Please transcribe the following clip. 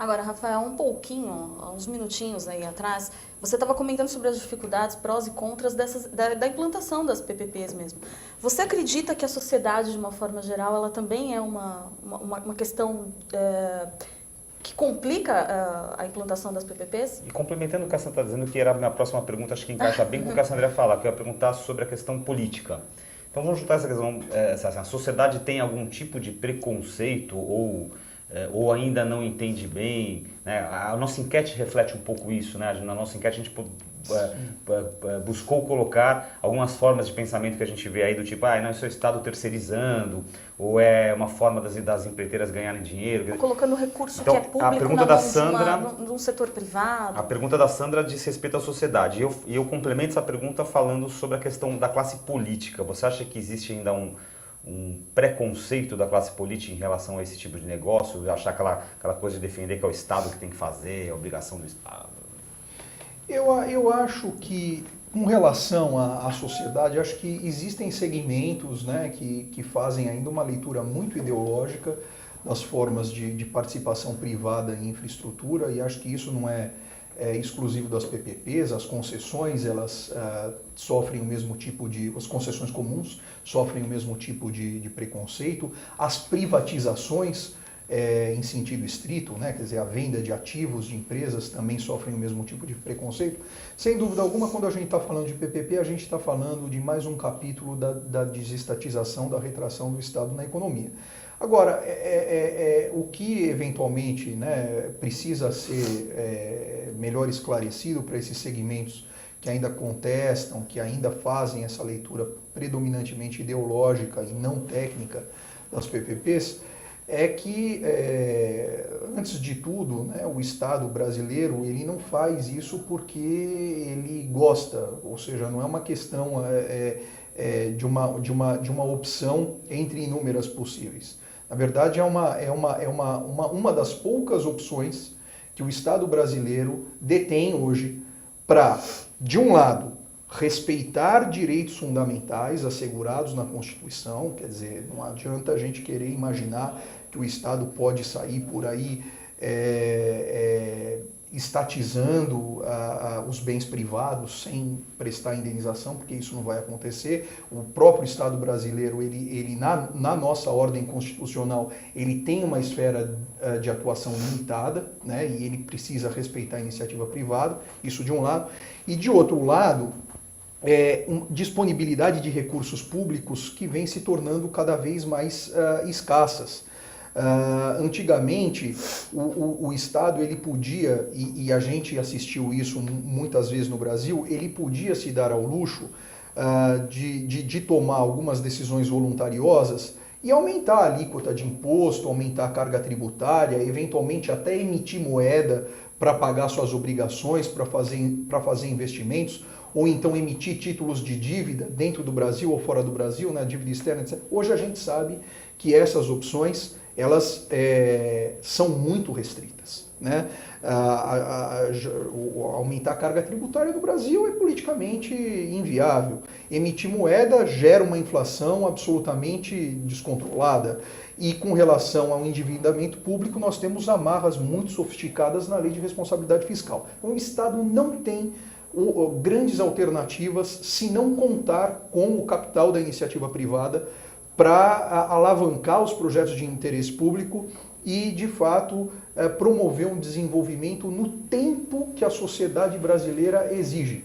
Agora, Rafael, um pouquinho, há uns minutinhos aí atrás, você estava comentando sobre as dificuldades, prós e contras da implantação das PPPs mesmo. Você acredita que a sociedade, de uma forma geral, ela também é uma questão que complica a implantação das PPPs? E complementando o que a Sandra está dizendo, que era a minha próxima pergunta, acho que encaixa bem com o que a Sandra ia falar, que eu ia perguntar sobre a questão política. Então vamos juntar essa questão, a sociedade tem algum tipo de preconceito ou ainda não entende bem, né? A nossa enquete reflete um pouco isso, né? Na nossa enquete a gente buscou colocar algumas formas de pensamento que a gente vê aí do tipo, não, isso é o Estado terceirizando, ou é uma forma das empreiteiras ganharem dinheiro. Colocando recurso Então, que é público na mão de um setor privado. A pergunta da Sandra diz respeito à sociedade. E eu complemento essa pergunta falando sobre a questão da classe política. Você acha que existe ainda um preconceito da classe política em relação a esse tipo de negócio? Achar aquela coisa de defender que é o Estado que tem que fazer, é a obrigação do Estado? Eu acho que, com relação à sociedade, acho que existem segmentos, né, que fazem ainda uma leitura muito ideológica das formas de participação privada em infraestrutura, e acho que isso não é exclusivo das PPPs. As concessões, elas sofrem o mesmo tipo as concessões comuns sofrem o mesmo tipo de preconceito. As privatizações, em sentido estrito, né, quer dizer, a venda de ativos de empresas também sofrem o mesmo tipo de preconceito. Sem dúvida alguma, quando a gente está falando de PPP, a gente está falando de mais um capítulo da desestatização, da retração do Estado na economia. Agora, o que eventualmente, né, precisa ser melhor esclarecido para esses segmentos que ainda contestam, que ainda fazem essa leitura predominantemente ideológica e não técnica das PPPs, é que, antes de tudo, né, o Estado brasileiro ele não faz isso porque ele gosta, ou seja, não é uma questão de uma opção entre inúmeras possíveis. Na verdade, é uma das poucas opções que o Estado brasileiro detém hoje para, de um lado, respeitar direitos fundamentais assegurados na Constituição. Quer dizer, não adianta a gente querer imaginar que o Estado pode sair por aí estatizando os bens privados sem prestar indenização, porque isso não vai acontecer. O próprio Estado brasileiro, ele na nossa ordem constitucional, ele tem uma esfera de atuação limitada, né, e ele precisa respeitar a iniciativa privada, isso de um lado. E de outro lado, disponibilidade de recursos públicos que vem se tornando cada vez mais escassas. Antigamente, o Estado ele podia, e a gente assistiu isso muitas vezes no Brasil, ele podia se dar ao luxo de tomar algumas decisões voluntariosas e aumentar a alíquota de imposto, aumentar a carga tributária, eventualmente até emitir moeda para pagar suas obrigações, para fazer investimentos, ou então emitir títulos de dívida dentro do Brasil ou fora do Brasil, né, dívida externa, etc. Hoje a gente sabe que essas opções elas são muito restritas, né? Aumentar a carga tributária do Brasil é politicamente inviável. Emitir moeda gera uma inflação absolutamente descontrolada. E com relação ao endividamento público, nós temos amarras muito sofisticadas na lei de responsabilidade fiscal. Então, o Estado não tem grandes alternativas se não contar com o capital da iniciativa privada para alavancar os projetos de interesse público e, de fato, promover um desenvolvimento no tempo que a sociedade brasileira exige.